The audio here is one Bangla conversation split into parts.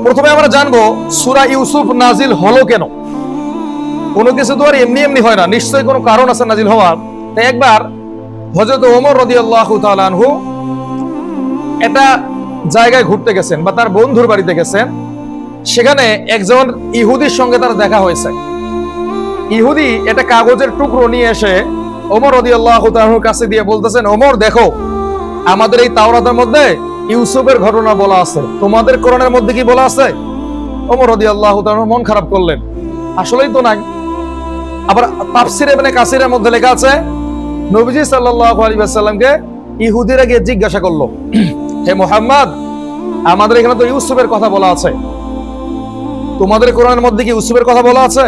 প্রথমে আমরা জানবো সূরা ইউসুফ নাজিল হলো কেন। কোনো কিছু তো আর এমনি এমনি হয় না, নিশ্চয়ই কোনো কারণ আছে নাজিল হওয়ার। তাই একবার হযরত ওমর রাদিয়াল্লাহু তাআলা আনহু একটা জায়গায় ঘুরতে গেছেন বা তার বন্ধুর বাড়িতে গেছেন। সেখানে একজন ইহুদির সঙ্গে তার দেখা হয়েছে। ইহুদি একটা কাগজের টুকরো নিয়ে এসে ওমর রাদিয়াল্লাহু তাআলার কাছে দিয়ে বলতেছেন, ওমর দেখো, আমাদের এই তাওরাতের মধ্যে ইউসুফের ঘটনা বলা আছে, তোমাদের কোরআনের মধ্যে কি বলা আছে? ওমর রাদিয়াল্লাহু তাআলা মন খারাপ করলেন, আসলেই তো নাই। আবার তাফসীর ইবনে কাসিরের মধ্যে লেখা আছে, নবীজি সাল্লাল্লাহু আলাইহি ওয়াসাল্লামকে ইহুদিরা গিয়ে জিজ্ঞাসা করলো, হে মুহাম্মদ, আমাদের এখানে তো ইউসুফের কথা বলা আছে, তোমাদের কোরআনের মধ্যে কি ইউসুফের কথা বলা আছে?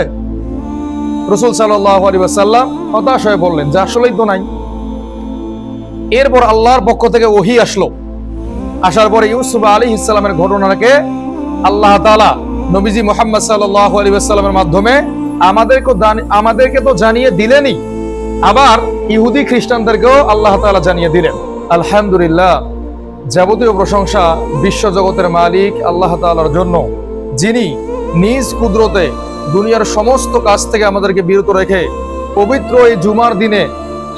রাসূল সাল্লাল্লাহু আলাইহি ওয়াসাল্লাম হতাশ হয়ে বললেন যে আসলেই তো নাই। এরপর আল্লাহর পক্ষ থেকে ওহী আসলো। আসার পরে ইউসুফ আলাইহিস সালামের ঘটনাকে আল্লাহ তাআলা নবীজি মুহাম্মদ সাল্লাল্লাহু আলাইহি ওয়াসাল্লামের মাধ্যমে আমাদেরকে তো জানিয়ে দিলেনই, আবার ইহুদি খ্রিস্টানদেরকেও আল্লাহ তাআলা জানিয়ে দিলেন। আলহামদুলিল্লাহ, যাবতীয় প্রশংসা বিশ্ব জগতের মালিক আল্লাহ তাআলার জন্য, যিনি নিজ কুদরতে দুনিয়ার সমস্ত কাজ থেকে আমাদেরকে বিরত রেখে পবিত্র এই জুমার দিনে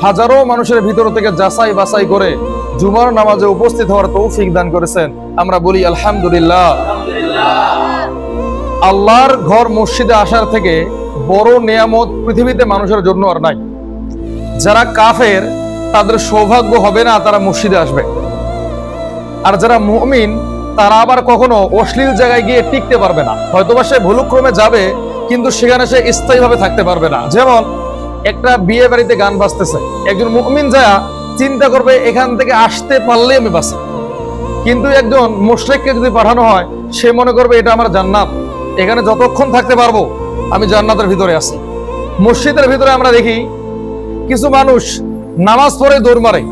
হাজারো মানুষের ভিতর থেকে যাচাই বাছাই করে জুমার নামাজে উপস্থিত হওয়ার তৌফিক দান করেছেন। আমরা বলি আলহামদুলিল্লাহ। আল্লাহর ঘর মসজিদে আসার থেকে বড় নিয়ামত পৃথিবীতে মানুষের জন্য আর নাই। যারা কাফের তাদের সৌভাগ্য হবে না তারা মসজিদে আসবে, আর যারা মুমিন তারা আবার কখনো অশ্লীল জায়গায় গিয়ে টিকতে পারবে না। হয়তোবা সে ভুলক্রমে যাবে, কিন্তু সেখানে সে স্থায়ীভাবে থাকতে পারবে না। যেমন একটা বিয়ে বাড়িতে গান বাজতেছে, একজন মুমিন যায় চিন্তা করবে এখান থেকে আসতে পারলে আমি বাঁচি, কিন্তু একজন মুশরিককে যদি পাঠানো হয় সে মনে করবে এটা আমার জান্নাত, এখানে যতক্ষণ থাকতে পারবো আমি জান্নাতের ভিতরে আছি। মসজিদের ভিতরে আমরা দেখি কিছু মানুষ নামাজ পড়ে দৌড় মারে,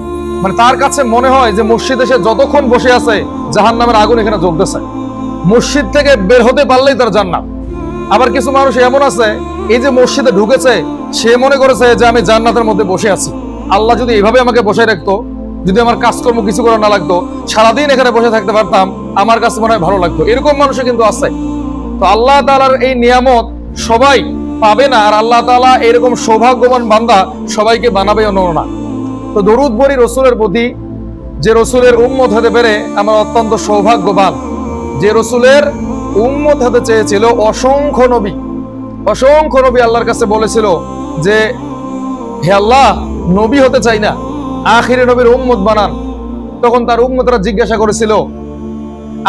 মানে তার কাছে মনে হয় যে মসজিদে সে যতক্ষণ বসে আছে জাহান্নামের আগুন এখানে জ্বলতেছে, মসজিদ থেকে বের হতে পারলেই তার জান্নাত। আবার কিছু মানুষ এমন আছে, এই যে মসজিদে ঢুকেছে সে মনে করেছে যে আমি জান্নাতের মধ্যে বসে আছি, আল্লাহ যদি এইভাবে আমাকে বসে রাখতো, যদি আমার কাজকর্ম কিছু করা না লাগতো, সারাদিন এখানে বসে থাকতে পারতাম, আমার কাছে মনে হয় ভালো লাগতো। এরকম মানুষও কিন্তু আছে। তো আল্লাহ তাআলার এই নিয়ামত সবাই পাবে না, আর আল্লাহ তাআলা এরকম সৌভাগ্যবান বান্দা সবাইকে বানাবেও না। তো দরুদ পড়ি রসুলের প্রতি, যে রসুলের উম্মত হতে পেরে আমরা অত্যন্ত সৌভাগ্যবান, যে রসুলের উম্মত হতে চেয়েছিল। অসংখ্য নবী আল্লাহর কাছে বলেছিল যে হে আল্লাহ, নবী হতে চাই না, আখিরে নবীর উম্মত বানান। তখন তার উম্মতরা জিজ্ঞাসা করেছিল,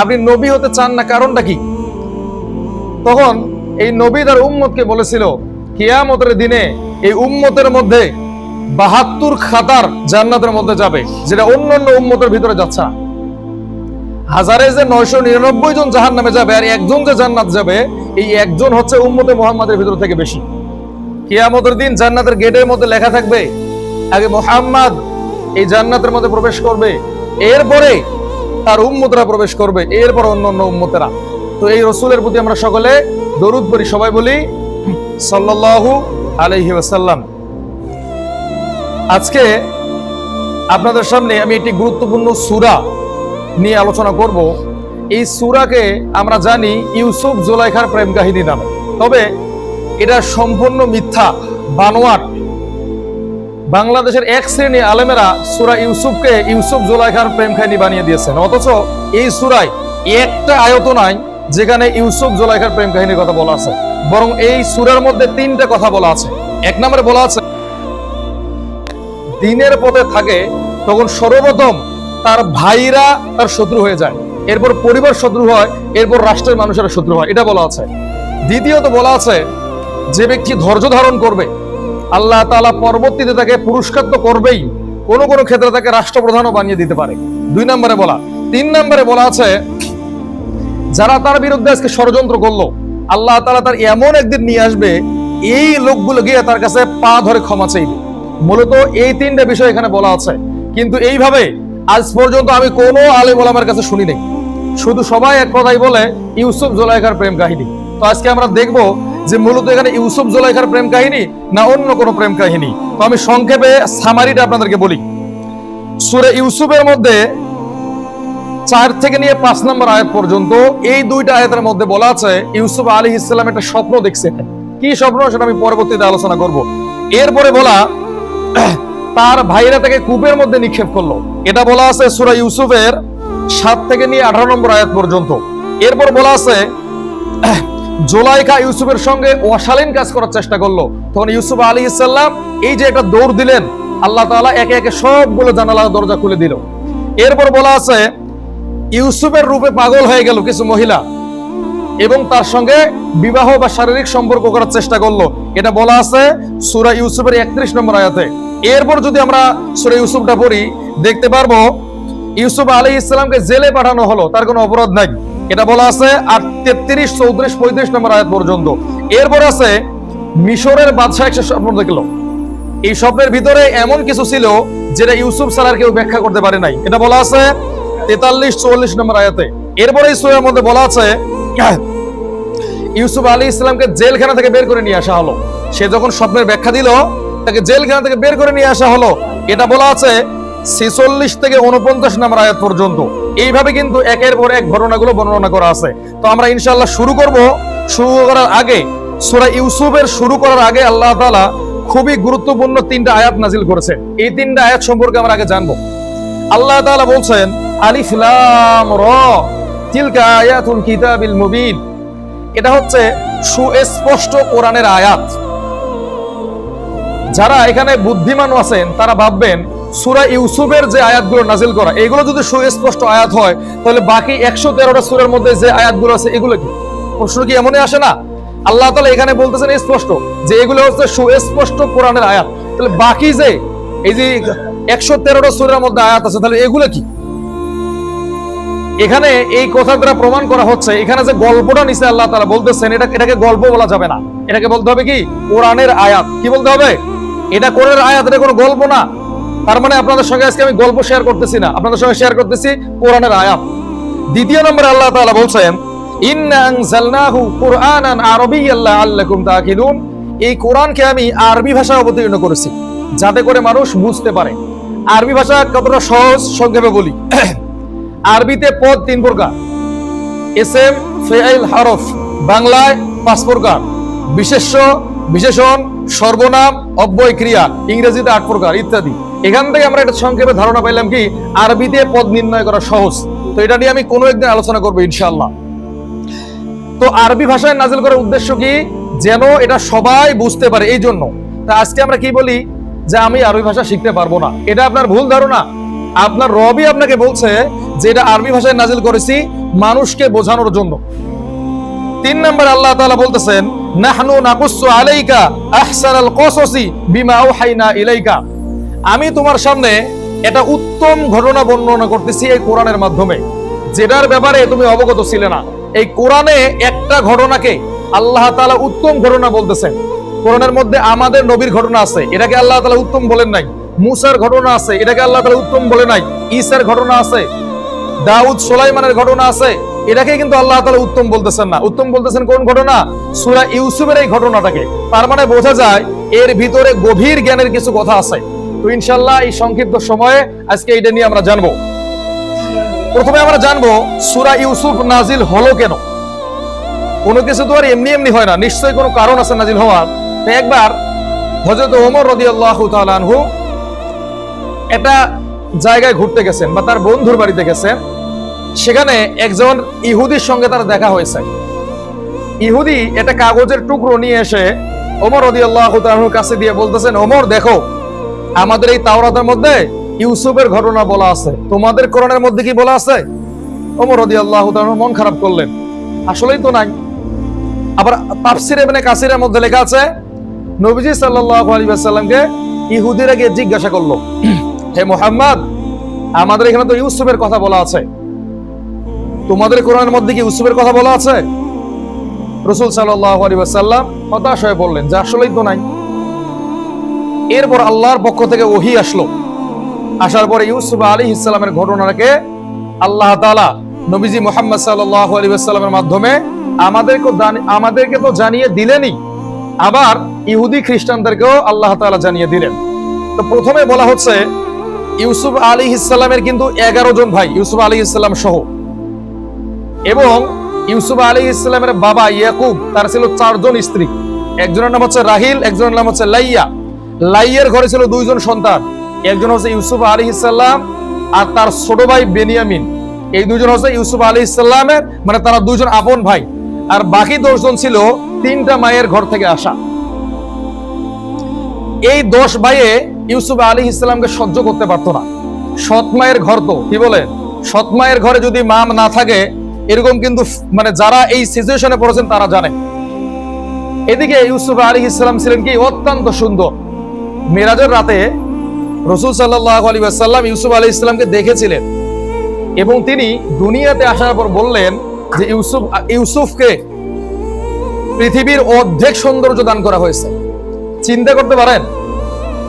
আপনি নবী হতে চান না, কারণটা কি? তখন এই নবী তার উম্মতকে বলেছিল, কিয়ামতের দিনে এই উম্মতের মধ্যে ৭২ খাতার জান্নাতের মধ্যে যাবে, যেটা অন্যান্য উম্মতের ভিতরে যাচ্ছে না। হাজারে যে ৯৯৯ জন জাহান্নামে যাবে, আর একজন যে জান্নাত যাবে, এই একজন হচ্ছে উম্মতে মুহাম্মাদের ভিতর থেকে বেশি। কিয়ামতের দিন জান্নাতের গেটের মধ্যে লেখা থাকবে, আগে মুহাম্মদ এই জান্নাতের মধ্যে প্রবেশ করবে, এরপরে তার উম্মতরা প্রবেশ করবে, এরপর অন্যান্য উম্মতেরা। তো এই রসুলের প্রতি আমরা সকলে দরুদ পড়ি, সবাই বলি সাল্লাল্লাহু আলাইহি ওয়াসাল্লাম। আজকে আপনাদের সামনে আমি একটি গুরুত্বপূর্ণ সূরা নিয়ে আলোচনা করব। এই সূরাকে আমরা জানি ইউসুফ জুলাইখার প্রেম কাহিনী নামে, তবে এটা সম্পূর্ণ মিথ্যা, বানোয়াট। বাংলাদেশের এক শ্রেণী আলেমেরা সূরা ইউসুফকে ইউসুফ জুলাইখার প্রেম কাহিনী বানিয়ে দিয়েছেন, অথচ এই সূরায় একটা আয়াত নাই যেখানে ইউসুফ জুলাইখার প্রেম কাহিনীর কথা বলা আছে। বরং এই সূরার মধ্যে 3টা কথা বলা আছে। এক নম্বরে বলা আছে, দিনের পথে থাকে তখন সর্বপ্রথম তার ভাইরা তার শত্রু হয়ে যায়, এরপর পরিবার শত্রু হয়, এরপর রাষ্ট্রের মানুষেরা শত্রু হয়, এটা বলা আছে। দ্বিতীয়ত বলা আছে, যে ব্যক্তি ধৈর্য ধারণ করবে আল্লাহ তাআলা পরবর্তীতে তাকে পুরস্কার তো করবেই, কোনো কোনো ক্ষেত্রে তাকে রাষ্ট্রপ্রধানও বানিয়ে দিতে পারে। 2 নম্বরে বলা। 3 নম্বরে বলা আছে, যারা তার বিরুদ্ধে আজকে ষড়যন্ত্র করলো আল্লাহ তাআলা তার এমন একদিন নিয়ে আসবে, এই লোকগুলো গিয়ে তার কাছে পা ধরে ক্ষমা চাইবে। মূলত এই 3টা বিষয় এখানে বলা আছে, কিন্তু এইভাবে আজ পর্যন্ত আমি কোনো আলেম ওলামার কাছে শুনি নাই। শুধু সবাই এক কথাই বলে ইউসুফ জুলাইখার প্রেম কাহিনী। তো আজকে আমরা দেখব যে মূলত এখানে ইউসুফ জুলাইখার প্রেম কাহিনী না অন্য কোনো প্রেম কাহিনী। তো আমি সংক্ষেপে সামারিটা আপনাদেরকে বলি। সূরা ইউসুফের মধ্যে 4 থেকে নিয়ে 5 নম্বর আয়াত পর্যন্ত এই দুইটা আয়াতের মধ্যে বলা আছে ইউসুফ আলাইহিস সালাম একটা স্বপ্ন দেখছেন। কি স্বপ্ন সেটা আমি পরবর্তীতে আলোচনা করব। এরপরে বলা তার ভাইরা তাকে কূপের মধ্যে নিক্ষেপ করলো, এটা বলা আছে সূরা ইউসুফের 7 থেকে নিয়ে 18 নম্বর আয়াত পর্যন্ত। এরপর বলা আছে জুলাইখা ইউসুফের সঙ্গে অশালীন কাজ করার চেষ্টা করলো, তখন ইউসুফ আলাইহিস সালাম এই যে একটা দৌড় দিলেন, আল্লাহ তাআলা একে একে সবগুলো জানালা দরজা খুলে দিল। এরপর বলা আছে ইউসুফের রূপে পাগল হয়ে গেল কিছু মহিলা এবং তার সঙ্গে বিবাহ বা শারীরিক সম্পর্ক করার চেষ্টা করলো, এটা বলা আছে সূরা ইউসুফের 31 নম্বর আয়াতে। এরপর যদি আমরা সূরা ইউসুফটা পড়ি দেখতে পারবো ইউসুফ আলাইহিস সালামকে জেলে পাঠানো হলো, তার কোনো অপরাধ নাই, এটা বলা আছে 33, 34, 35 নম্বর আয়াত পর্যন্ত। এরপর আছে মিশরের বাদশা একটা স্বপ্ন দেখলো, এই স্বপ্নের ভিতরে এমন কিছু ছিল যেটা ইউসুফ ছাড়া কেউ ব্যাখ্যা করতে পারে নাই, এটা বলা আছে 43, 44 নম্বর আয়াতে। এরপরে এই সূরার মধ্যে বলা আছে ইউসুফ আলাইহিস সালামকে জেলখানা থেকে বের করে নিয়ে আসা হলো, সে যখন স্বপ্নের ব্যাখ্যা দিল তাকে জেলখানা থেকে বের করে নিয়ে আসা হলো, এটা বলা আছে 46 থেকে 49 নম্বর আয়াত পর্যন্ত। এইভাবে কিন্তু একের পর এক ঘটনাগুলো বর্ণনা করা আছে। তো আমরা ইনশাআল্লাহ শুরু করার আগে সূরা ইউসুফের শুরু করার আগে আল্লাহ তাআলা খুবই গুরুত্বপূর্ণ 3টা আয়াত নাজিল করেছেন। এই 3টা আয়াত সম্পর্কে আমরা আগে জানবো। আল্লাহ তাআলা বলছেন আলিফ লাম র তিলকা আয়াতুল কিতাবিল মুবিন, এটা হচ্ছে সুস্পষ্ট কোরআনের আয়াত। যারা এখানে বুদ্ধিমান আছেন তারা ভাববেন সূরা ইউসুফের যে আয়াতগুলো নাজিল করা এগুলো যদি সুস্পষ্ট আয়াত হয় তাহলে বাকি 113টা সূরার মধ্যে যে আয়াতগুলো আছে এগুলো কি? প্রশ্ন কি এমনই আসে না? আল্লাহ তাআলা এখানে বলতেছেন স্পষ্ট যে এগুলো হচ্ছে সুস্পষ্ট কোরআনের আয়াত, তাহলে বাকি যে এই যে 113টা সূরার মধ্যে আয়াত আছে তাহলে এগুলো কি? এখানে এই কথা দ্বারা প্রমাণ করা হচ্ছে এখানে যে গল্পটা নিচে আল্লাহ তাআলা বলতেছেন এটাকে গল্প বলা যাবে না, এটাকে বলতে হবে কি কোরআনের আয়াত। কি বলতে হবে? এটা কোরআনের আয়াত, এটা কোনো গল্প না। তার মানে আপনাদের সঙ্গে আজকে আমি গল্প শেয়ার করতেছি না, আপনাদের সঙ্গে শেয়ার করতেছি কোরআনের আয়াত। দ্বিতীয় নম্বরে আল্লাহ তাআলা বলছেন ইন্না আনজালনাহু কুরআনান আরাবিয়্যান লাআল্লাকুম তাকিলুন, এই কোরআনকে আমি আরবি ভাষায় অবতীর্ণ করেছি যাতে করে মানুষ বুঝতে পারে। আরবি ভাষা কতটা সহজ সংক্ষেপে বলি। আরবিতে পদ 3 প্রকার, ইসম, ফাইল, হরফ। বাংলায় 5 প্রকার, বিশেষ্য, বিশেষণ, সর্বনাম, অব্যয়, ক্রিয়া। ইংরেজিতে 8 প্রকার ইত্যাদি। এখান থেকে আমরা একটা সংক্ষেপে ধারণা পাইলাম কি আরবিতে পদ নির্ণয় করা সহজ। তো এটা নিয়ে আমি কোনো একদিন আলোচনা করবো ইনশাআল্লাহ। তো আরবি ভাষায় নাজিল করার উদ্দেশ্য কি? যেন এটা সবাই বুঝতে পারে, এই জন্য। তা আজকে আমরা কি বলি যে আমি আরবি ভাষা শিখতে পারবো না, এটা আপনার ভুল ধারণা। আপনার রবি আপনাকে বলছে যে এটা আরবি ভাষায় নাজিল করেছি মানুষকে বোঝানোর জন্য। 3 নম্বর আল্লাহ তাআলা বলতেছেন নাহনু নাকুসু আলাইকা আহসানাল কসসি বিমা আওহাইনা ইলাইকা, আমি তোমার সামনে এটা উত্তম ঘটনা বর্ণনা করতেছি এই কোরআনের মাধ্যমে যেটার ব্যাপারে তুমি অবগত ছিলে না। এই কোরআনে একটা ঘটনাকে আল্লাহ তাআলা উত্তম ঘটনা বলতেছেন। কোরআনের মধ্যে আমাদের নবীর ঘটনা আছে, এটাকে আল্লাহ তাআলা উত্তম বলেন নাই। মুসার ঘটনা আছে, এটাকে আল্লাহ তাআলা উত্তম বলে নাই। ঈসার ঘটনা আছে, দাউদ সুলাইমানের ঘটনা আছে, এটাকে কিন্তু আল্লাহ তাআলা উত্তম বলতেছেন না। উত্তম বলতেছেন কোন ঘটনা? সূরা ইউসুফের এই ঘটনাটাকে। তার মানে বোঝা যায় এর ভিতরে গভীর জ্ঞানের কিছু কথা আছে। তো ইনশাআল্লাহ এই সংক্ষিপ্ত সময়ে আজকে এটা নিয়ে আমরা জানবো। প্রথমে আমরা জানবো সূরা ইউসুফ নাজিল হলো কেন। কোনো কিছু তো আর এমনি এমনি হয় না, নিশ্চয়ই কোনো কারণ আছে নাজিল হওয়ার। তো একবার হযরত ওমর রাদিয়াল্লাহু তাআলা আনহু একটা জায়গায় ঘুরতে গেছেন বা তার বন্ধুর বাড়িতে গেছেন, সেখানে একজন ইহুদির সঙ্গে তার দেখা হয়েছে। ইহুদি একটা কাগজের টুকরো নিয়ে এসে ওমর রাদিয়াল্লাহু তাআলার কাছে দিয়ে বলতেছেন, ওমর দেখো আমাদের এই তাওরাতের মধ্যে ইউসুফের ঘটনা বলা আছে, তোমাদের কোরআনের মধ্যে কি বলা আছে? ওমর রাদিয়াল্লাহু তাআলা মন খারাপ করলেন, আসলেই তো নাই। আবার তাফসীর ইবনে কাসিরের মধ্যে লেখা আছে নবীজি সাল্লাল্লাহু আলাইহি ওয়াসাল্লামকে ইহুদিরা গিয়ে জিজ্ঞাসা করলো, হে মুহাম্মদ আমাদের এখানে তো ইউসুফের কথা বলা আছে, তোমাদের কোরআনের মধ্যে কি ইউসুফের কথা বলা আছে? রাসূল সাল্লাল্লাহু আলাইহি ওয়াসাল্লাম হতাশ হয়ে বললেন যে আসলেই তো নাই। এরপর আল্লাহর পক্ষ থেকে ওহী আসলো, আসার পরে ইউসুফ আলাইহিস সালামের ঘটনাকে আল্লাহ তাআলা নবীজি মুহাম্মদ সাল্লাল্লাহু আলাইহি ওয়াসাল্লামের মাধ্যমে আমাদেরকে তো জানিয়ে দিলেনই, আবার ইহুদি খ্রিস্টানদেরকেও আল্লাহ তাআলা জানিয়ে দিলেন। তো প্রথমে বলা হচ্ছে ইউসুফ আলাইহিস সালামের কিন্তু 11 জন ভাই, ইউসুফ আলাইহিস সালাম সহ। এবং ইউসুফ আলাইহিস সালামের বাবা ইয়াকুব, তার ছিল 4 জন স্ত্রী। একজনের নাম হচ্ছে রাহিল, একজনের নাম হচ্ছে লাইয়া। লাইয়ার ঘরে ছিল 2 জন সন্তান, একজন হচ্ছে ইউসুফ আলাইহিস সালাম আর তার ছোট ভাই বেনিয়ামিন। এই 2 জন হচ্ছে ইউসুফ আলাইহিস সালামের, মানে তারা 2 জন আপন ভাই। আর বাকি 10 জন ছিল 3টা মায়ের ঘর থেকে আসা। এই 10 ভাইয়ে ইউসুফ আলাইহিস সালামকে সহ্য করতে পারতো না। সৎ মায়ের ঘর তো কি বলে, সৎ মায়ের ঘরে যদি মা না থাকে, এরকম কিন্তু মানে যারা এই সিচুয়েশনে পড়েছেন তারা জানে। এদিকে ইউসুফ আলাইহিস সালাম ছিলেন কি অত্যন্ত সুন্দর। মেরাজের রাতে রাসূল সাল্লাল্লাহু আলাইহি ওয়াসাল্লাম ইউসুফ আলাইহিস সালামকে দেখেছিলেন এবং তিনি দুনিয়াতে আসার পর বললেন যে ইউসুফকে পৃথিবীর অর্ধেক সৌন্দর্য দান করা হয়েছে। চিন্তা করতে পারেন,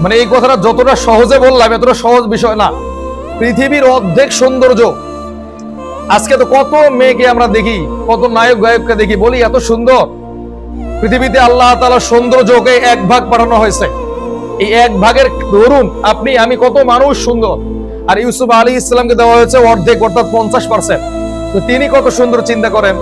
মানে এই কথাটা যতটা সহজে বললাম এতটা সহজ বিষয় না। পৃথিবীর অর্ধেক সৌন্দর্য। আজকে তো কত মেয়েকে আমরা দেখি, কত নায়ক গায়ককে দেখি, বলি এত সুন্দর। পৃথিবীতে আল্লাহ তাআলা সৌন্দর্যকে 1 ভাগ পাঠানো হয়েছে। এই 1 ভাগের ধরুন আপনি আমি কত মানুষ সুন্দর, আর ইউসুফ আলাইহিস সালামকে দেওয়া হয়েছে অর্ধেক, অর্থাৎ 50%। তো তিনি কত সুন্দর চিন্তা করেন।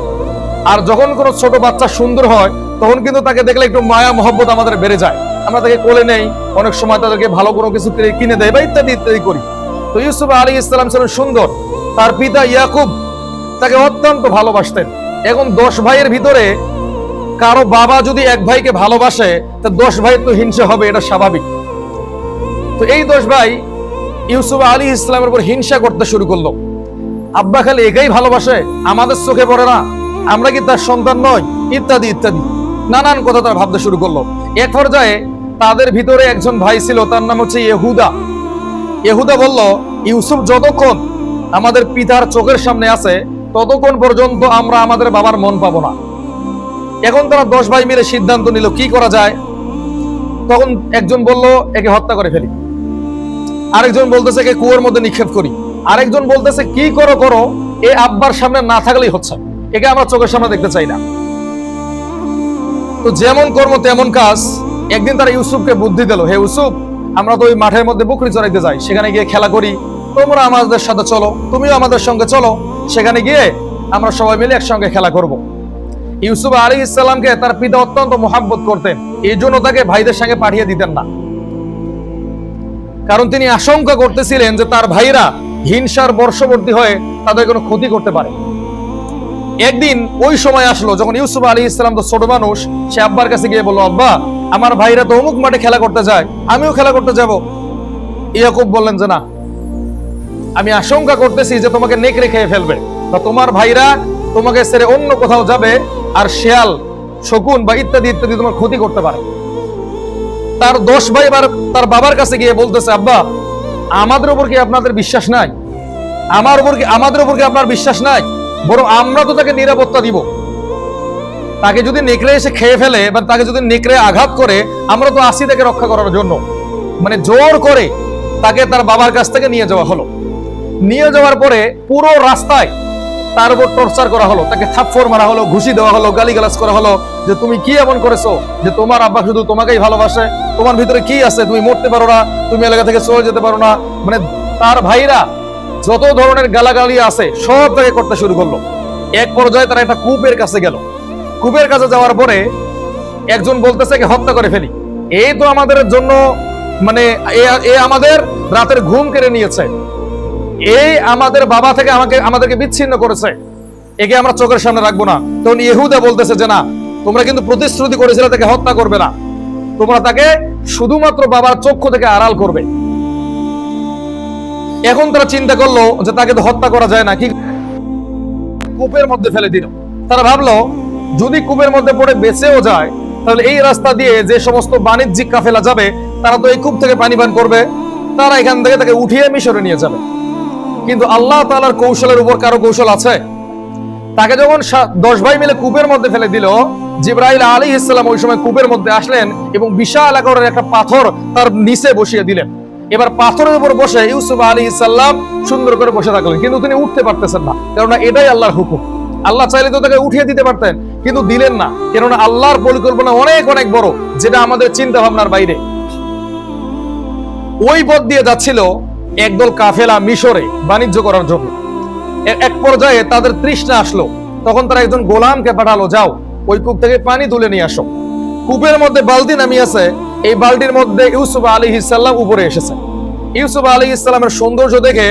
আর যখন কোনো ছোট বাচ্চা সুন্দর হয় তখন কিন্তু তাকে দেখলে একটু মায়া মহব্বত আমাদের বেড়ে যায়, আমরা তাকে কোলে নেই, অনেক সময় তাদেরকে ভালো কোনো কিছু কিনে দেয় বা ইত্যাদি ইত্যাদি করি। তো ইউসুফ আলাইহিস সালাম ছিলেন সুন্দর, তার পিতা ইয়াকুব তাকে অত্যন্ত ভালোবাসতেন। এখন 10 ভাইয়ের ভিতরে কারো বাবা যদি 1 ভাইকে ভালোবাসে, তা 10 ভাই তো হিংসা হবে, এটা স্বাভাবিক। তো এই 10 ভাই ইউসুফ আলাইহিস সালামের উপর হিংসা করতে শুরু করলো। আব্বা খালি একাই ভালোবাসে, আমাদের চোখে পড়ে না, আমরা কি তার সন্তান নয়, ইত্যাদি ইত্যাদি নানান কথা তারা ভাবতে শুরু করলো। এক পর্যায়ে তাদের ভিতরে একজন ভাই ছিল, তার নাম হচ্ছে ইহুদা। ইহুদা বলল, ইউসুফ যতক্ষণ আমাদের পিতার চোখের সামনে আছে ততক্ষণ পর্যন্ত আমরা আমাদের বাবার মন পাবো না। এখন তারা 10 ভাই মিলে সিদ্ধান্ত নিল কি করা যায়। তখন একজন বলল একে হত্যা করে ফেলি, আরেকজন বলতেছে একে কুয়োর মধ্যে নিক্ষেপ করি, আরেকজন বলতেছে কি করো করো, এ আব্বার সামনে না থাকলেই হচ্ছে, একে আমরা চোখের সামনে দেখতে চাই না। তো যেমন কর্ম তেমন কাজ। একদিন তারা ইউসুফকে বুদ্ধি দিল, হে ইউসুফ, আমরা তো ওই মাঠের মধ্যে বকরি চড়াইতে যাই, সেখানে গিয়ে খেলা করি, তোমরা আমাদের সাথে চলো, তুমিও আমাদের সঙ্গে চলো, সেখানে গিয়ে আমরা সবাই মিলে একসঙ্গে খেলা করব। ইউসুফ আলাইহিস সালামকে তার পিতা অত্যন্ত মহব্বত করতেন, এই জন্য তাকে ভাইদের সঙ্গে পাঠিয়ে দিতেন না। কারণ তিনি আশঙ্কা করতেছিলেন যে তার ভাইরা হিংসার বর্ষবর্তী হয়ে তাদের কোনো ক্ষতি করতে পারে। একদিন ওই সময় আসলো যখন ইউসুফ আলাইহিস সালাম তো ছোট মানুষ, সে আব্বার কাছে গিয়ে বলল, আব্বা, আমার ভাইরা তো অমুক মাঠে খেলা করতে যায়, আমিও খেলা করতে যাব। ইয়াকুব বললেন যে না, আমি আশঙ্কা করতেছি যে তোমাকে নেকড়ে খেয়ে ফেলবে, বা তোমার ভাইরা তোমাকে ছেড়ে অন্য কোথাও যাবে, আর শেয়াল, শকুন বা ইত্যাদি ইত্যাদি তোমার ক্ষতি করতে পারে। তার 10 ভাই এবার তার বাবার কাছে গিয়ে বলতেছে, আব্বা, আমাদের উপর কি আপনাদের বিশ্বাস নাই? আমাদের উপর কি আপনার বিশ্বাস নাই? বরং আমরা তো তাকে নিরাপত্তা দিব। তাকে যদি নেকড়ে এসে খেয়ে ফেলে বা তাকে যদি নেকড়ে আঘাত করে, আমরা তো আসি তাকে রক্ষা করার জন্য। মানে জোর করে তাকে তার বাবার কাছ থেকে নিয়ে যাওয়া হলো। নিয়ে যাওয়ার পরে পুরো রাস্তায় তার উপর টর্চার করা হলো, তাকে থাপ্পড় মারা হলো, ঘুষি দেওয়া হলো, গালিগালাজ করা হলো, যে তুমি কি এমন করেছো যে তোমার আব্বা শুধু তোমাকেই ভালোবাসে, তোমার ভিতরে কি আছে, তুমি মরতে পারো না, তুমি এলাকা থেকে চলে যেতে পারো না। মানে তার ভাইরা যত ধরনের গালাগালি আছে সব তাকে করতে শুরু করলো। এক পর্যায়ে তারা একটা কূপের কাছে গেল। কূপের কাছে যাওয়ার পরে একজন বলতেছে একে হত্যা করে ফেলি, এই তো আমাদের জন্য মানে এ আমাদের রাতের ঘুম কেড়ে নিয়েছে, এই আমাদের বাবা থেকে আমাদেরকে বিচ্ছিন্ন করেছে, একে আমরা চোখের সামনে রাখবো না। তখন ইহুদা বলতেছে যে না, তোমরা কিন্তু প্রতিশ্রুতি করেছিলে তাকে হত্যা করবে না, তোমরা তাকে শুধুমাত্র বাবার চক্ষু থেকে আড়াল করবে। এখন তারা চিন্তা করলো যে তাকে তো হত্যা করা যায় না, কি কূপের মধ্যে ফেলে দিল। তারা ভাবলো যদি কূপের মধ্যে পড়ে বেঁচেও যায়, তাহলে এই রাস্তা দিয়ে যে সমস্ত বাণিজ্যিক কাফেলা যাবে তারা তো এই কূপ থেকে পানি পান করবে, তারা এখান থেকে তাকে উঠিয়ে মিশরে নিয়ে যাবে। কিন্তু আল্লাহ তাআলার কৌশলের উপর কারো কৌশল আছে। তাকে যখন 10 ভাই মিলে কূপের মধ্যে ফেলে দিল, জিবরাইল আলাইহিস সালাম ওই সময় কূপের মধ্যে আসলেন এবং বিশাল আকারের একটা পাথর তার নিচে বসিয়ে দিলেন। এবার পাথরের উপর বসে ইউসুফ আলাইহিস সালাম সুন্দর করে বসে থাকলেন, কিন্তু তিনি উঠতে পারতেছেন না, কেননা এটাই আল্লাহর হুকুম। আল্লাহ চাইলে তো তাকে উঠিয়ে দিতে পারতেন, কিন্তু দিলেন না, কেননা আল্লাহর পরিকল্পনা অনেক অনেক বড়, যেটা আমাদের চিন্তা ভাবনার বাইরে। ওই পথ দিয়ে যাচ্ছিল একদল কাফেলা মিশরে বাণিজ্য করার জন্য। এক পর্যায়ে তাদের তৃষ্ণা আসলো, তখন তারা একজন গোলামকে পাঠালো, যাও ওই কূপ থেকে পানি তুলে নিয়ে আসো। কূপের মধ্যে বালতি নামিয়েছে, এই বালতির মধ্যে ইউসুফ আলাইহিস সালাম উপরে এসেছে। ইউসুফ আলাইহিস সালামের সৌন্দর্য দেখে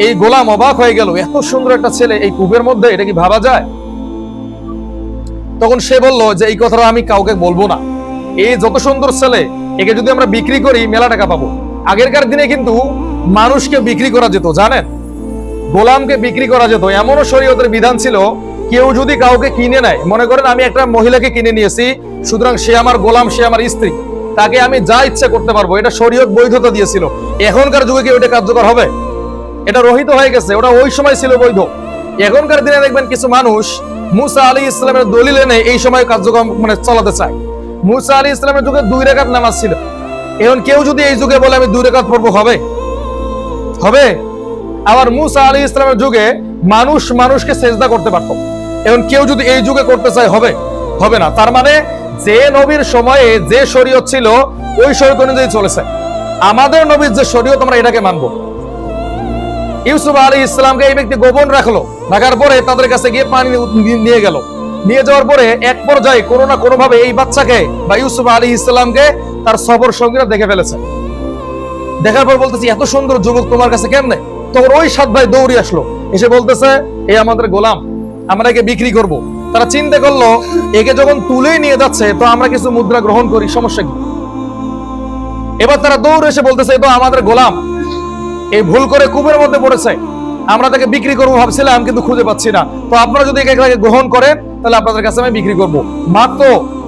এই গোলাম অবাক হয়ে গেল, এত সুন্দর একটা ছেলে এই কূপের মধ্যে, এটা কি ভাবা যায়? তখন সে বলল যে এই কথাটা আমি কাউকে বলবো না, এই যত সুন্দর ছেলে, একে যদি আমরা বিক্রি করি মেলা টাকা পাবো। আগেরকার দিনে কিন্তু মানুষকে বিক্রি করা যেত, জানেন, গোলামকে বিক্রি করা যেত। এমনও শরীয়তের বিধান ছিল, কেউ যদি কাউকে কিনে নেয়, মনে করেন আমি একটা মহিলাকে কিনে নিয়েছি, সুতরাং সে আমার গোলাম, সে আমার স্ত্রী, তাকে আমি যা ইচ্ছা করতে পারবো, এটা শরীয়ত বৈধতা দিয়েছিল। এখনকার যুগে কি ওটা কার্যকর হবে? এটা রহিত হয়ে গেছে, ওটা ওই সময় ছিল বৈধ। এখনকার দিনে দেখবেন কিছু মানুষ মুসা আলাইহিস সালামের দলিল এনে এই সময় কার্যক্রম চালাতে চায়। মুসা আলাইহিস সালামের যুগে 2 রাকাত নামাজ ছিল, এখন কেউ যদি এই যুগে বলে আমি 2 রাকাত পড়বো, হবে? হবে? আবার মুসা আলাইহিস সালামের যুগে মানুষ মানুষকে সেজদা করতে পারত, এখন কেউ যদি এই যুগে করতে চায়, হবে? হবে না। তার মানে যে নবীর সময়ে যে শরীয়ত ছিল ওই শরীয়ত অনুযায়ী চলেছে। আমাদের নবীর যে শরীয়ত, আমরা এটাকে মানবো। ইউসুফ আলাইহিস সালামকে এই ব্যক্তি গোপন রাখলো, রাখার পরে তাদের কাছে গিয়ে পানি নিয়ে গেল। নিয়ে যাওয়ার পরে এক পর্যায়ে কোনো না কোনো ভাবে এই বাচ্চাকে বা ইউসুফ আলাইহিস সালামকে তার সফর সঙ্গীরা দেখে ফেলেছে। দেখার পর বলতেছি, এত সুন্দর যুবক তোমার কাছে কেমনে? তখন ওই 7 ভাই দৌড়ে আসলো, এসে বলতেছে এই আমাদের গোলাম, আমরা একে বিক্রি করব। তারা চিন্তা করলো একে যখন তুলেই নিয়ে যাচ্ছে তো আমরা কিছু মুদ্রা গ্রহণ করি, সমস্যা কি? এবার তারা দৌড়ে এসে বলতেছে এই তো আমাদের গোলাম, এই ভুল করে কূপের মধ্যে পড়েছে, আমরা তাকে বিক্রি করবো ভাবছিলাম কিন্তু খুঁজে পাচ্ছি না, তো আপনারা যদি একে গ্রহণ করেন তাহলে আপনাদের কাছে আমি বিক্রি করব। মাত্র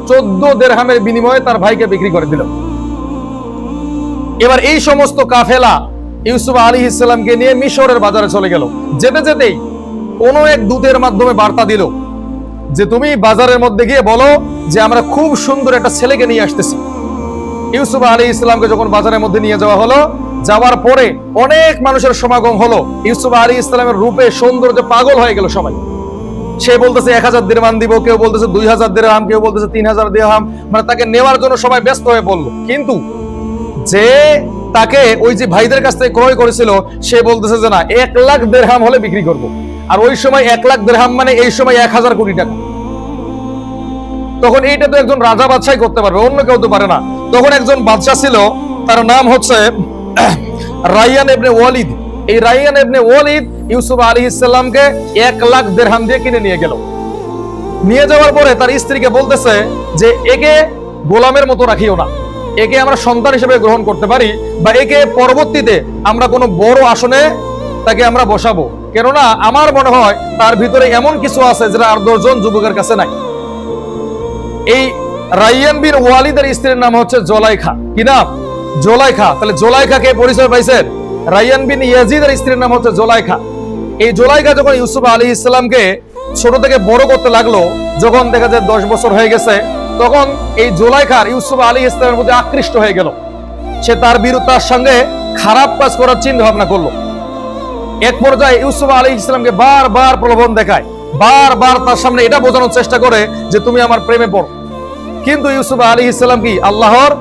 14 দিরহামের বিনিময়ে তার ভাইকে বিক্রি করে দিল। এবার এই সমস্ত কাফেলা ইউসুফ আলাইহিস সালামকে নিয়ে মিশরের বাজারে চলে গেল। যেতে যেতেই কোন এক দূতের মাধ্যমে বার্তা দিল যে তুমি বাজারের মধ্যে গিয়ে বলো যে আমরা খুব সুন্দর একটা ছেলেকে নিয়ে আসতেছি। ইউসুফ আলাইহিস সালামকে যখন বাজারের মধ্যে নিয়ে যাওয়া হলো, যাওয়ার পরে অনেক মানুষের সমাগম হলো। ইউসুফ আলাইহিস সালামের রূপে সৌন্দর্যে পাগল হয়ে গেল সবাই। সে বলতেছে 1000 দিরহাম দিব, কেউ বলতেছে 2000 দিরহাম, কেউ বলতেছে 3000 দিরহাম, মানে তাকে নেওয়ার জন্য সবাই ব্যস্ত হয়ে পড়লো। কিন্তু যে তাকে ওই যে ভাইদের কাছ থেকে ক্রয় করেছিল সে বলতেছে যে না, 1 লাখ দিরহাম হলে বিক্রি করব। আর ওই সময় 1 লাখ দিরহাম মানে এই সময় 1000 কোটি টাকা। তখন এইটা তো একজন রাজা বাদশাই করতে পারবে, অন্য কেউ তো পারে না। তখন একজন বাদশা ছিল, তার নাম হচ্ছে রায়্যান ইবনে ওয়ালিদ। এই রায়্যান ইবনে ওয়ালিদ ইউসুফ আলাইহিস সালামকে 1 লাখ দিরহাম দিয়ে কিনে নিয়ে গেল। নিয়ে যাওয়ার পরে তার স্ত্রীকে বলতেছে যে একে গোলামের মতো রাখিও না, একে আমরা সন্তান হিসেবে গ্রহণ করতে পারি, বা একে পরবর্তীতে আমরা কোনো বড় আসনে তাকে আমরা বসাবো, কেননা আমার মনে হয় তার ভিতরে এমন কিছু আছে যেটা আর 10 জন যুবকের কাছে নাই। এই রায়্যান বিন ওয়ালিদের স্ত্রীর নাম হচ্ছে জোলাইখা। কি নাম? জোলাইখা। তাহলে জোলাইখাকে পরিচয় পাইছেন? রায়্যান বিন ইয়াজিদের স্ত্রীর নাম হচ্ছে জোলাইখা। এই জোলাইখা যখন ইউসুফ আলাইহিস সালামকে ছোট থেকে বড় করতে লাগলো, যখন দেখা যায় 10 বছর হয়ে গেছে, তখন এই জোলাইখার ইউসুফ আলাইহিস সালামের প্রতি আকৃষ্ট হয়ে গেল। সে তার বিরুদ্ধার সঙ্গে খারাপ কাজ করার চিন্তা ভাবনা করলো। এক পর্যায়ে ইউসুফ আলাইহিস সালামকে বারবার প্রলোভন দেখায়, বারবার তার সামনে এটা বোঝানোর চেষ্টা করে যে তুমি আমার প্রেমে পড়ো। কিন্তু ইউসুফ আলাইহিস সালাম কি আল্লাহর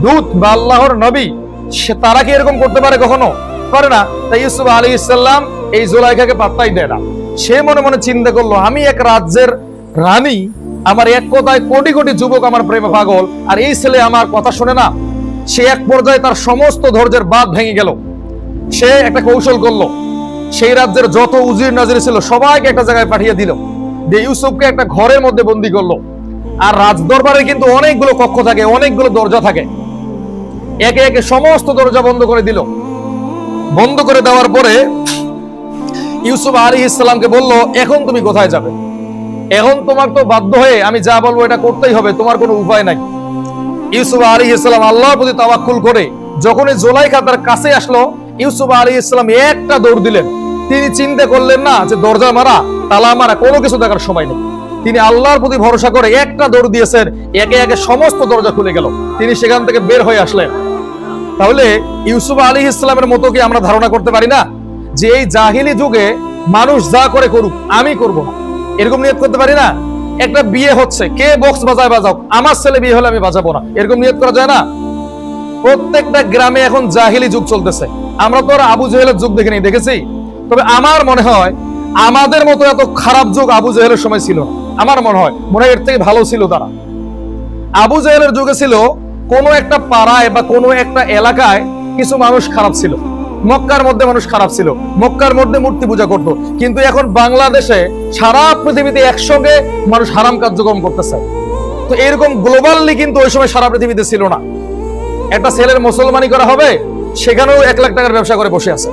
দূত বা আল্লাহর নবী? সে তারা কি এরকম করতে পারে? কখনো পারে না। তাই ইউসুফ আলাইহিস সালাম এই জোলাইখাকে পাত্তাই দেয় না। সে মনে মনে চিন্তা করলো আমি এক রাজ্যের রানী, আমার এক কথায় কোটি কোটি যুবক আমার প্রেমে পাগল, আর এই ছেলে আমার কথা শুনে না। সে এক পর্যায়ে তার সমস্ত ধৈর্যের বাঁধ ভেঙে গেল। সে একটা কৌশল করলো, সেই রাজ্যের যত উজির নাজির ছিল সবাইকে একটা জায়গায় পাঠিয়ে দিল, দিয়ে ইউসুফকে একটা ঘরের মধ্যে বন্দী করলো। আর রাজদরবারে কিন্তু অনেকগুলো কক্ষ থাকে, অনেকগুলো দরজা থাকে। একে একে সমস্ত দরজা বন্ধ করে দিল। বন্ধ করে দেওয়ার পরে ইউসুফ আলাইহিস সালামকে বলল এখন তুমি কোথায় যাবে? এখন তোমার তো বাধ্য হয়ে আমি যা বলবো এটা করতেই হবে, তোমার কোনো উপায় নাই। ইউসুফ আলাইহিস সালাম আল্লাহর প্রতি তাওয়াক্কুল করে যখনই জোলাইখা তার কাছে আসলো, ইউসুফ আলাইহিস সালাম একটা দৌড় দিলেন। তিনি চিন্তা করলেন না যে দরজা মারা, তালা মারা, কোনো কিছু দেখার সময় নেই। তিনি আল্লাহর প্রতি ভরসা করে একটা দৌড় দিয়েছেন, একে একে সমস্ত দরজা খুলে গেল। তিনি সেখান থেকে বের হয়ে আসলেন। তাহলে ইউসুফ আলাইহিস সালামের মতো কি আমরা ধারণা করতে পারি না যে এই জাহিলি যুগে মানুষ যা করে করুক, আমি করব না, এরকম নিয়ত করতে পারি না? একটা বিয়ে হচ্ছে, কে বক্স বাজায় বাজাও, আমার ছেলে বিয়ে হলে আমি বাজাবো না, এরকম নিয়ত করা যায় না? প্রত্যেকটা গ্রামে এখন জাহিলি যুগ চলতেছে। আমরা তো আর আবু জেহেলের যুগ দেখিনি, দেখেছি? তবে আমার মনে হয় আমাদের মতো এত খারাপ যুগ আবু জেহেলের সময় ছিল না। আমার মনে হয় এর থেকে ভালো ছিল তারা। আবু জেহেলের যুগে ছিল কোন একটা পাড়ায় বা কোন একটা এলাকায় কিছু মানুষ খারাপ ছিল, মক্কার মধ্যে মানুষ খারাপ ছিল, মক্কার মধ্যে মূর্তি পূজা করতো। কিন্তু এখন বাংলাদেশে সারা পৃথিবীতে একসঙ্গে মানুষ হারাম কার্যক্রম করতেছে। তো এরকম গ্লোবালি কিন্তু ওই সময় সারা পৃথিবীতে ছিল না। একটা ছেলের মুসলমানি করা হবে, সেখানেও 1 লাখ টাকার ব্যবসা করে বসে আছে।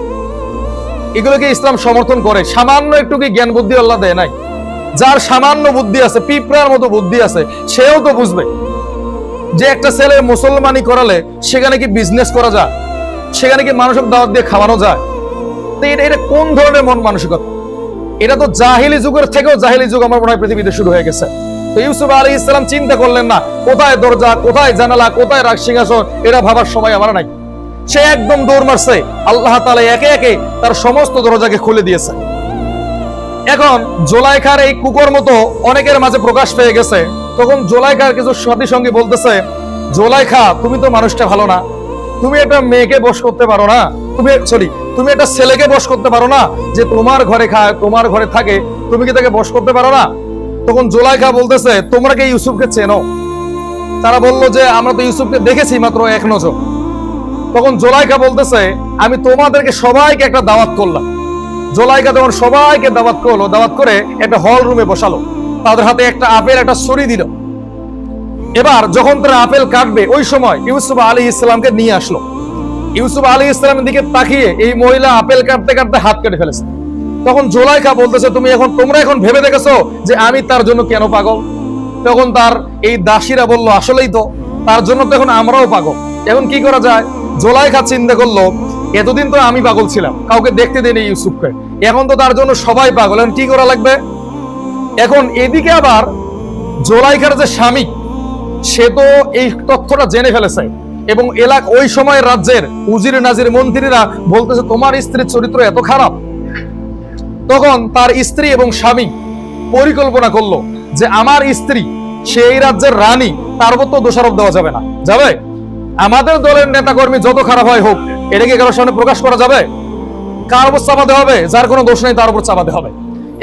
এগুলোকে ইসলাম সমর্থন করে? সামান্য একটু কি জ্ঞান বুদ্ধি আল্লাহ দেয় নাই? যার সামান্য বুদ্ধি আছে, পিঁপড়ার মতো বুদ্ধি আছে, সেও তো বুঝবে যে একটা ছেলে মুসলমানি করালে সেখানে কি বিজনেস করা যায়, সেখানে কি মানুষের দাওয়াত দিয়ে খাওয়ানো যায়। তো এটা কোন ধরনের মন মানসিকতা? এটা তো জাহিলি যুগের থেকেও জাহিলি যুগ আমার মনে হয় পৃথিবীতে শুরু হয়ে গেছে। তো ইউসুফ আলাইহিস সালাম চিন্তা করলেন না কোথায় দরজা, কোথায় জানালা, কোথায় রাজ সিংহাসন, এটা ভাবার সময় আমার নাই। সে একদম দৌড় মারছে, আল্লাহ তাআলা একে একে তার সমস্ত দরজাকে খুলে দিয়েছে। এখন জোলাইখার এই কুকুর মতো অনেকের মাঝে প্রকাশ পেয়ে গেছে। তখন জোলাইখার কিছু সাথী সঙ্গী বলতেছে, জোলাইখা তুমি তো মানুষটা ভালো না, তুমি একটা মেয়েকে বশ করতে পারো না, তুমি একটা ছেলেকে বশ করতে পারো না যে তোমার ঘরে খায়, তোমার ঘরে থাকে, তুমি কি তাকে বশ করতে পারো না? তখন জোলাইখা বলতেছে, তোমরা কি ইউসুফকে চেনো? তারা বলল যে আমরা তো ইউসুফকে দেখেছি মাত্র 1 নজর। তখন জোলাইখা বলতেছে, আমি তোমাদেরকে সবাইকে একটা দাওয়াত করলাম। জোলাইখা তখন সবাইকে দাওয়াত করলো, দাওয়াত করে একটা হল রুমে বসালো, তাদের হাতে একটা আপেল, একটা ছুরি দিল। এবার যখন তারা আপেল কাটবে, ওই সময় ইউসুফ আলাইহিস সালামকে নিয়ে আসলো। ইউসুফ আলাইহিস সালামের দিকে তাকিয়ে এই মহিলা আপেল কাটতে কাটতে হাত কেটে ফেলেছে। তখন জোলাইখা বলতেছে, তোমরা এখন ভেবে দেখেছো যে আমি তার জন্য কেন পাগল? তখন তার এই দাসীরা বলল, আসলেই তো, তার জন্য তো এখন আমরাও পাগল। এখন কি করা যায়? জোলাইখা চিন্তা করলো, এতদিন তো আমি পাগল ছিলাম, কাউকে দেখতে দেয়নি ইউসুফকে, এখন তো তার জন্য সবাই পাগল, এখন কি করা লাগবে? এখন এদিকে আবার জোলাইখার যে স্বামী, সে তো এই তথ্যটা জেনে ফেলেছে এবং ওই সময় রাজ্যের উজির নাজির মন্ত্রীরা বলতেছে তোমার স্ত্রীর চরিত্র এত খারাপ। তখন তার স্ত্রী এবং স্বামী পরিকল্পনা করলো যে আমার স্ত্রী, সে এই রাজ্যের রানী, তার উপর তো দোষারোপ দেওয়া যাবে না। যাবে? আমাদের দলের নেতা কর্মী যত খারাপ হয় হোক, এটাকে কারোর সামনে প্রকাশ করা যাবে? কার উপর চাপাতে হবে? যার কোনো দোষ নেই তার উপর চাপাতে হবে।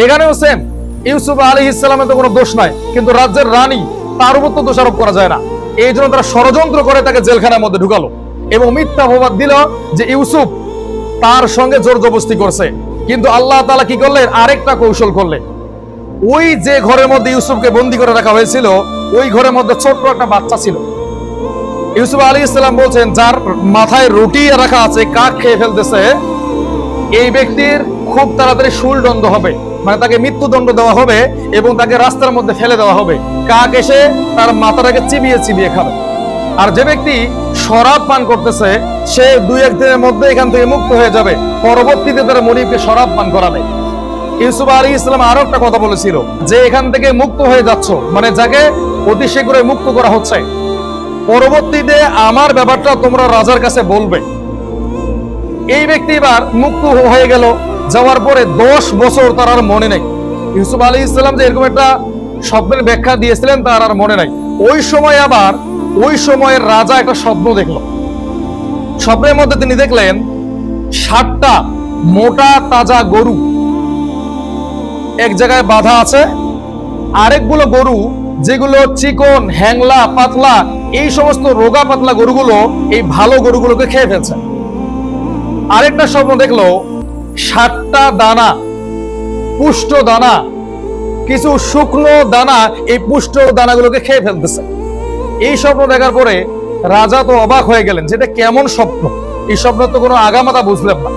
এখানেও সেম, ইউসুফ আলাইহিস সালামের তো কোনো দোষ নাই, কিন্তু রাজ্যের রানী, তার উপর তো দোষারোপ করা যায় না। এই জন্য তারা ষড়যন্ত্র করে তাকে জেলখানার মধ্যে ঢুকালো এবং মিথ্যা অপবাদ দিল যে ইউসুফ তার সঙ্গে জোর জবরদস্তি করছে। কিন্তু আল্লাহ তাআলা কি করলেন? আরেকটা কৌশল করলেন। ওই যে ঘরের মধ্যে ইউসুফকে বন্দী করে রাখা হয়েছিল, ওই ঘরের মধ্যে ছোট্ট একটা বাচ্চা ছিল। ইউসুফ আলাইহিস সালাম বলছেন, যার মাথায় রুটি রাখা আছে, কাক খেয়ে ফেলতেছে, এই ব্যক্তির খুব তাড়াতাড়ি শুলদণ্ড হবে, মানে তাকে মৃত্যুদণ্ড দেওয়া হবে এবং তাকে রাস্তার মধ্যে ফেলে দেওয়া হবে। কাক এসে তার মাথাটাকে চিবিয়ে চিবিয়ে খাবে। আর যে ব্যক্তি শরাব পান করতেছে, সে 2-1 দিনের মধ্যে এখান থেকে মুক্ত হয়ে যাবে। পরবর্তীতে তারা মনিবকে শরাব পান করাবে। ইউসুফ আলাইহিস সালাম আরো একটা কথা বলেছিল যে এখান থেকে মুক্ত হয়ে যাচ্ছ, মানে যাকে অতি শীঘ্রই মুক্ত করা হচ্ছে, পরবর্তীতে আমার ব্যাপারটা তোমরা রাজার কাছে বলবে। এই ব্যক্তি এবার মুক্ত হয়ে গেল। যাওয়ার পরে 10 বছর তার আর মনে নেই ইউসুফ আলাইহিস সালাম যে এরকম একটা স্বপ্নের ব্যাখ্যা দিয়েছিলেন, তার আর মনে নাই। ওই সময় আবার ওই সময়ের রাজা একটা স্বপ্ন দেখলো। স্বপ্নের মধ্যে তিনি দেখলেন 60টা মোটা তাজা গরু এক জায়গায় বাঁধা আছে, আরেকগুলো গরু যেগুলো চিকন, হ্যাংলা, পাতলা, এই সমস্ত রোগা পাতলা গরুগুলো এই ভালো গরুগুলোকে খেয়ে ফেলছে। আরেকটা স্বপ্ন দেখলো 60টা দানা, পুষ্ট দানা, কিছু শুকনো দানা এই পুষ্ট দানাগুলোকে খেয়ে ফেলতেছে। এই স্বপ্ন দেখার পরে রাজা তো অবাক হয়ে গেলেন, যেটা কেমন স্বপ্ন, এই স্বপ্ন তো কোনো আগামাতা বুঝলেন না।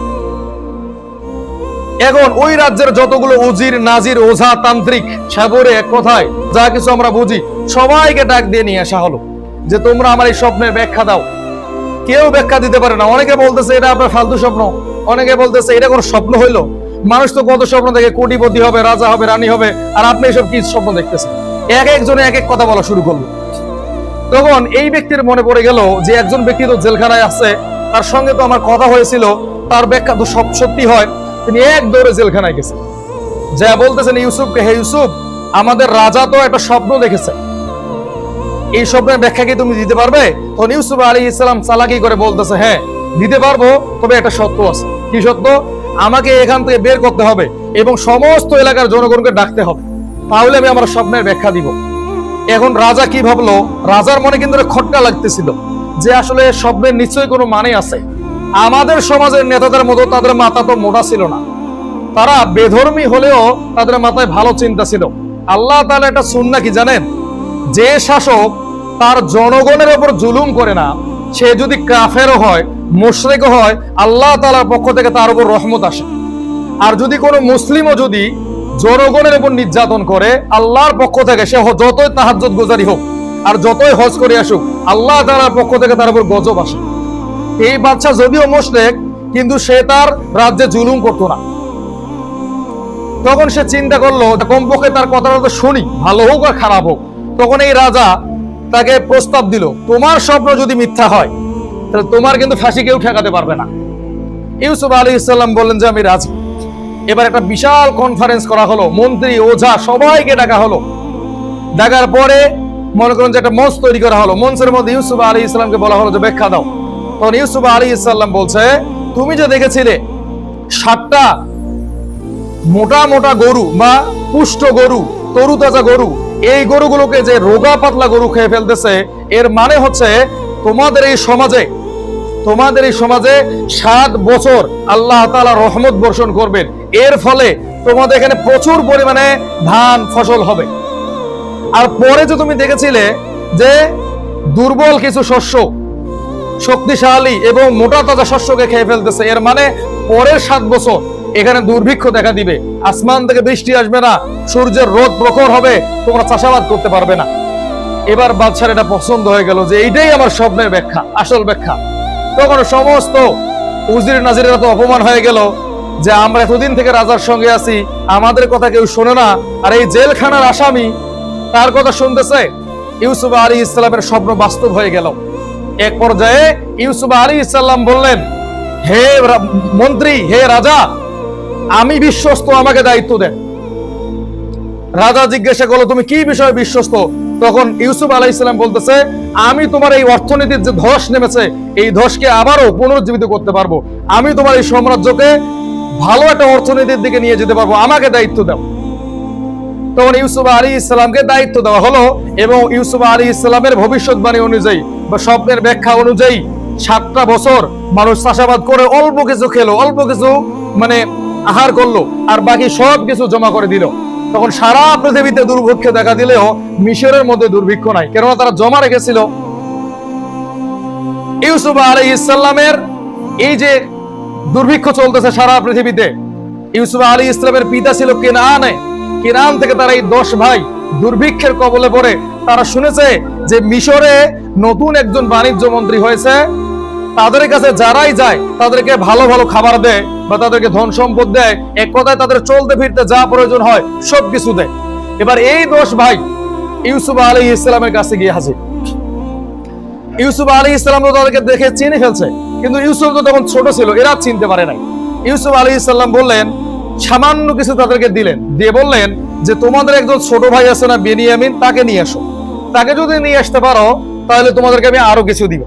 এখন ওই রাজ্যের যতগুলো উজির, নাজির, ওঝা, তান্ত্রিক, সাগরে এক কথায় যা কিছু আমরা বুঝি, সবাইকে ডাক দিয়ে নিয়ে আসা হলো যে তোমরা আমার এই স্বপ্নের ব্যাখ্যা দাও। কেউ ব্যাখ্যা দিতে পারে না। অনেকে বলতেছে এটা আপনার ফালতু স্বপ্ন, অনেকে বলতেছে এটা কোনো স্বপ্ন হইলো, মানুষ তো কত স্বপ্ন দেখে, কোটিপতি হবে, রাজা হবে, রানী হবে, আর আপনি এসব কি স্বপ্ন দেখতেছেন? এক একজনে এক এক কথা বলা শুরু করলো। তখন এই ব্যক্তির মনে পড়ে গেল যে একজন ব্যক্তি তো জেলখানায় আছে, তার সঙ্গে তো আমার কথা হয়েছিল, তার ব্যাখ্যা তো সব সত্যি হয়। তিনি এক দৌড়ে জেলখানায় গেছেন, যা বলতেছেন ইউসুফকে, হে ইউসুফ, আমাদের রাজা তো একটা স্বপ্ন দেখেছে, এই স্বপ্নের ব্যাখ্যা কি তুমি দিতে পারবে? তখন ইউসুফ আলাইহিস সালাম চালাকি করে বলতেছে, হ্যাঁ দিতে পারবো, তবে একটা সত্য আছে। কি সত্য? আমাকে এখান থেকে বের করতে হবে এবং সমস্ত এলাকার জনগণকে ডাকতে হবে, তাহলে আমি আমার স্বপ্নের ব্যাখ্যা দিব। এখন রাজা কি ভাবলো? রাজার মনে কিন্তু খটকা লাগতেছিল যে আসলে স্বপ্নের নিশ্চয়ই কোনো মানে আছে। আমাদের সমাজের নেতাদের মতো তাদের মাথা তো মোটা ছিল না, তারা বেধর্মী হলেও তাদের মাথায় ভালো চিন্তা ছিল। আল্লাহ তাআলা একটা সুন্নাহ কি জানেন? যে শাসক তার জনগণের উপর জুলুম করে না, সে যদি কাফেরও হয়, মুশরিকও হয়, আল্লাহ তাআলার পক্ষ থেকে তার উপর রহমত আসে। আর যদি কোনো মুসলিমও যদি জনগণের উপর নির্যাতন করে, আল্লাহর পক্ষ থেকে সে যতই তাহাজ্জুদ গুজারি হোক আর যতই হজ করে আসুক, আল্লাহ তাআলার পক্ষ থেকে তার উপর গজব আসে। এই বাদশা যদিও মুশরিক, কিন্তু সে তার রাজ্যে জুলুম করতো না। তখন সে চিন্তা করলো কমপক্ষে তার কথাটা তো শুনি, ভালো হোক আর খারাপ হোক। তখন এই রাজা তাকে প্রস্তাব দিল, তোমার স্বপ্ন যদি মিথ্যা হয় তাহলে তোমার কিন্তু ফাঁসি কেউ ঠেকাতে পারবে না। ইউসুফ আলাইহিস সালাম বললেন যে আমি রাজি। এবার একটা বিশাল কনফারেন্স করা হলো, মন্ত্রী ওঝা সবাইকে ডাকা হলো। ডাকার পরে মনে করেন যে একটা মঞ্চ তৈরি করা হলো। মঞ্চের মধ্যে ইউসুফ আলাইহিস সালামকে বলা হলো যে ব্যাখ্যা দাও। তখন ইউসুফ আলাইহিস সালাম বলছে, তুমি যে দেখেছিলে 7টা মোটা মোটা গরু বা পুষ্ট গরু, তরুতাজা গরু, এই গরুগুলোকে যে রোগা পাতলা গরু খেয়ে ফেলতেছে, এর মানে হচ্ছে তোমাদের এই সমাজে 7 বছর আল্লাহ তাআলা রহমত বর্ষণ করবেন। এর ফলে তোমাদের এখানে প্রচুর পরিমাণে ধান ফসল হবে। আর পরে যে তুমি দেখেছিলে যে দুর্বল কিছু শস্য শক্তিশালী এবং মোটা তাজা শস্যকে খেয়ে ফেলতেছে, এর মানে পরের 7 বছর এখানে দুর্ভিক্ষ দেখা দিবে, আসমান থেকে বৃষ্টি আসবে না, সূর্যের রোদ প্রখর হবে, তোমরা চাষাবাদ করতে পারবে না। এবার বাদশার এটা পছন্দ হয়ে গেল যে এইটাই আমার স্বপ্নের ব্যাখ্যা, আসল ব্যাখ্যা। তখন সমস্ত উজির নাজিরেরা তো অপমান হয়ে গেল যে আমরা এতদিন থেকে রাজার সঙ্গে আছি, আমাদের কথা কেউ শোনে না, আর এই জেলখানার আসামি তার কথা শুনতেছে। ইউসুফ আলাইহিস সালামের স্বপ্ন বাস্তব হয়ে গেল। এক পর্যায়ে ইউসুফ আলাইহিস সালাম বললেন, হে মন্ত্রী, হে রাজা, আমি বিশ্বস্ত, আমাকে দায়িত্ব দেন। রাজা জিজ্ঞাসা করলো, তুমি কি বিষয়ে বিশ্বস্ত? তখন ইউসুফ আলাইহিস সালাম বলতেছে, আমি তোমার এই অর্থনীতির যে ধস নেমেছে, এই ধসকে আবারও পুনরুজ্জীবিত করতে পারবো, আমি তোমার এই সাম্রাজ্যকে ভালো একটা অর্থনীতির দিকে নিয়ে যেতে পারবো, আমাকে দায়িত্ব দাও। তখন ইউসুফ আলাইহিস সালামকে দায়িত্ব দেওয়া হলো এবং ইউসুফ আলাইহিস সালামের ভবিষ্যৎবাণী অনুযায়ী বা স্বপ্নের ব্যাখ্যা অনুযায়ী 7টা বছর মানুষ চাষাবাদ করে অল্প কিছু খেলো, অল্প কিছু মানে আহার করলো, আর বাকি সব কিছু জমা করে দিল। তখন সারা পৃথিবীতে দুর্ভিক্ষ দেখা দিলেও মিশরের মধ্যে দুর্ভিক্ষ নাই, কেননা তারা জমা রেখেছিল। ইউসুফ আলাইহিস সালামের এই যে দুর্ভিক্ষ চলতেছে সারা পৃথিবীতে, ইউসুফ আলাইহিস সালামের পিতা ছিল কেনানে, কেনান থেকে তারা এই 10 ভাই দুর্ভিক্ষের কবলে পড়ে। তারা শুনেছে যে মিশরে নতুন একজন বাণিজ্য মন্ত্রী হয়েছে, তাদের কাছে যারাই যায় তাদেরকে ভালো ভালো খাবার দেয় বা তাদেরকে ধন সম্পদ দেয়, এক কথায় তাদের চলতে ফিরতে যা প্রয়োজন হয় সবকিছু দেয়। এবার এই 10 ভাই ইউসুফ আলাইহিস সালামের কাছে গিয়ে হাজির। ইউসুফ আলাইহিস সালাম তো তাদেরকে দেখে চিনে ফেলছে, কিন্তু ইউসুফ তো তখন ছোট ছিল, এরা চিনতে পারে নাই। ইউসুফ আলাইহিস সালাম বললেন, সামান্য কিছু তাদেরকে দিলেন, দিয়ে বললেন যে তোমাদের একজন ছোট ভাই আছে না বেনিয়ামিন, তাকে নিয়ে আসো, তাকে যদি নিয়ে আসতে পারো তাহলে তোমাদেরকে আমি আরো কিছু দিব।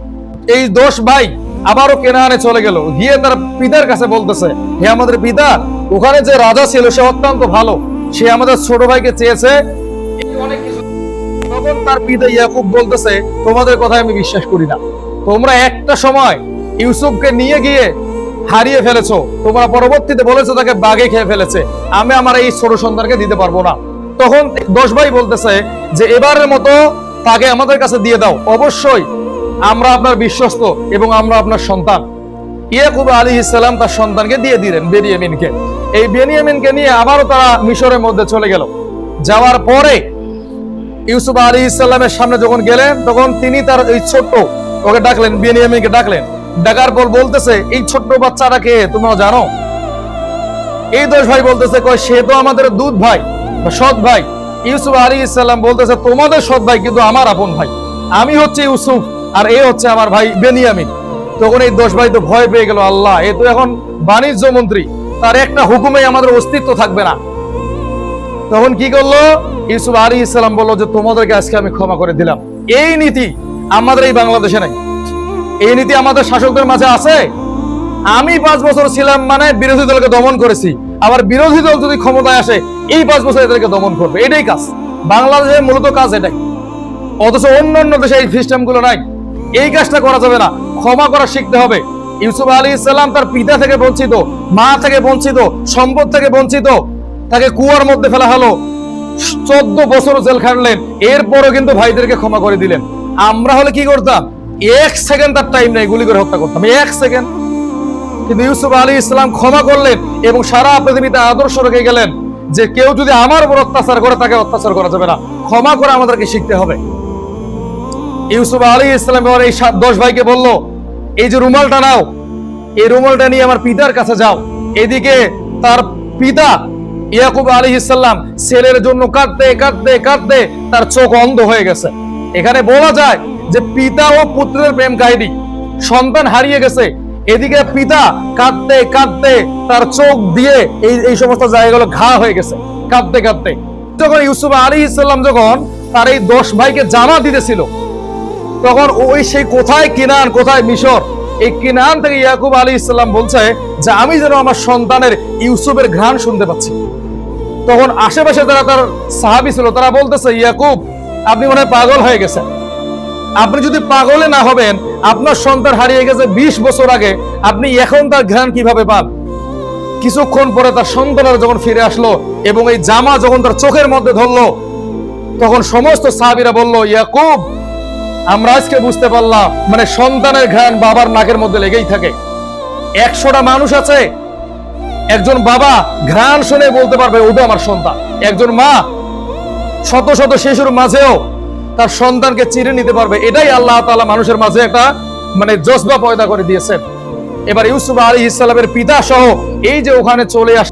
এই 10 ভাই আবারও কেনানে চলে গেল, গিয়ে তার পিতার কাছে বলতেছে, হে আমাদের পিতা, ওখানে যে রাজা ছিল সে অত্যন্ত ভালো, সে আমাদের ছোট ভাইকে চেয়েছে অনেক কিছু। তখন তার পিতা ইয়াকুব বলতেছে, তোমাদের কথা আমি বিশ্বাস করি না, তোমরা একটা সময় ইউসুফকে নিয়ে গিয়ে হারিয়ে ফেলেছো, তোমরা পরবর্তীতে বলেছো তাকে বাঘে খেয়ে ফেলেছে, আমি আমার এই ছোট সন্তানকে দিতে পারবো না। তখন 10 ভাই বলতেছে যে এবারের মতো তাকে আমাদের কাছে দিয়ে দাও, অবশ্যই আমরা আপনার বিশ্বস্ত এবং আমরা আপনার সন্তান। ইয়াকুব আলাইহিস সালাম তার সন্তানকে দিয়ে দিলেন, বেনিয়ামিনকে। এই বেনিয়ামিনকে নিয়ে আবারও তারা মিশরের মধ্যে চলে গেল। যাওয়ার পরে ইউসুফ আলাইহিস সালামের সামনে যখন গেলেন, তখন তিনি তার এই ছোট্ট ওকে ডাকলেন, বেনিয়ামিনকে ডাকলেন। ডাকার পর বলতেছে, এই ছোট্ট বাচ্চাটা কে তোমরা জানো? এই 10 ভাই বলতেছে, কয় সে তো আমাদের দুধ ভাই বা সৎ ভাই। ইউসুফ আলাইহিস সালাম বলতেছে, তোমাদের সৎ ভাই কিন্তু আমার আপন ভাই, আমি হচ্ছে ইউসুফ আর এ হচ্ছে আমার ভাই বেনিয়ামিন। তখন এই 10 ভাই তো ভয় পেয়ে গেল, আল্লাহ, এ তো এখন বাণিজ্য মন্ত্রী, তার একটা হুকুমে আমাদের অস্তিত্ব থাকবে না। তখন কি করলো? ইউসুফ আলাইহিস সালাম বললো যে তোমাদেরকে আজকে আমি ক্ষমা করে দিলাম। এই নীতি আমাদের এই বাংলাদেশে নাই। এই নীতি আমাদের শাসকদের মাঝে আছে? আমি 5 বছর ছিলাম মানে বিরোধী দলকে দমন করেছি, আবার বিরোধী দল যদি ক্ষমতায় আসে এই 5 বছর এদেরকে দমন করবে, এটাই কাজ। বাংলাদেশের মূলত কাজ এটাই। অথচ অন্যান্য দেশে এই সিস্টেম গুলো নাই। এই কাজটা করা যাবে না, ক্ষমা করা শিখতে হবে। ইউসুফ আলাইহিস সালাম তার পিতা থেকে বঞ্চিত, মা থেকে বঞ্চিত, সম্পদ থেকে বঞ্চিত, তাকে কুয়ার মধ্যে ফেলা হলো, 14 বছর জেল খাটলেন, এরপরও কিন্তু ভাইদেরকে ক্ষমা করে দিলেন। আমরা হলে কি করতাম? 1 সেকেন্ড তার টাইম নেই, গুলি করে হত্যা করতাম, 1 সেকেন্ড। কিন্তু ইউসুফ আলাইহিস সালাম ক্ষমা করলেন এবং সারা পৃথিবীতে আদর্শ রেখে গেলেন যে কেউ যদি আমার উপর অত্যাচার করে তাকে অত্যাচার করা যাবে না, ক্ষমা করে আমাদেরকে শিখতে হবে। ইউসুফ আলাইহিস সালাম এবার এই 10 ভাইকে বলল, এই যে রুমালটা নাও, এই রুমালটা নিয়ে আমার পিতার কাছে যাও। এদিকে তার পিতা ইয়াকুব আলাইহিস সালাম ছেলের জন্য কাঁদতে কাঁদতে কাঁদতে তার চোখ অন্ধ হয়ে গেছে। এখানে বলা যায় যে পিতা ও পুত্রের প্রেম কাহিনী, সন্তান হারিয়ে গেছে, এদিকে পিতা কাঁদতে কাঁদতে তার চোখ দিয়ে এই সমস্ত জায়গাগুলো ঘা হয়ে গেছে কাঁদতে কাঁদতে। যখন ইউসুফ আলাইহিস সালাম যখন তার এই 10 ভাইকে জামা দিতেছিল, তখন ওই সেই কোথায় কিনান কোথায় মিশর, এই কিনান থেকে ইয়াকুব আলাইহিস সালাম বলছে যে আমি যেন আমার সন্তানের ইউসুফের ঘ্রাণ শুনতে পাচ্ছি। তখন আশেপাশে যারা তার সাহাবী ছিল তারা বলতেছে, ইয়াকুব আপনি মনে হয় পাগল হয়ে গেছেন। আপনি যদি পাগলে না হবেন, আপনার সন্তান হারিয়ে গেছে 20 বছর আগে, আপনি এখন তার ঘ্রাণ কিভাবে পান? কিছুক্ষণ পরে তার সন্তানের যখন ফিরে আসলো এবং এই জামা যখন তার চোখের মধ্যে ধরলো, তখন সমস্ত সাহাবীরা বলল, ইয়াকুব আমরা আজকে বুঝতে পারলাম মানে সন্তানের ঘ্রাণ বাবার নাকের মধ্যে লেগেই থাকে। 100টা মানুষ আছে, একজন বাবা ঘ্রাণ শুনে বলতে পারবে ওটা আমার সন্তান। একজন মা শত শত শিশুর মাঝেও তার সন্তানকে চিনে নিতে পারবে। এটাই আল্লাহ তাআলা মানুষের মাঝে একটা মানে জজবা পয়দা করে দিয়েছেন। এবার ইউসুফ আলাইহিস সালামের পিতা সহ এই যে ওখানে চলে আসে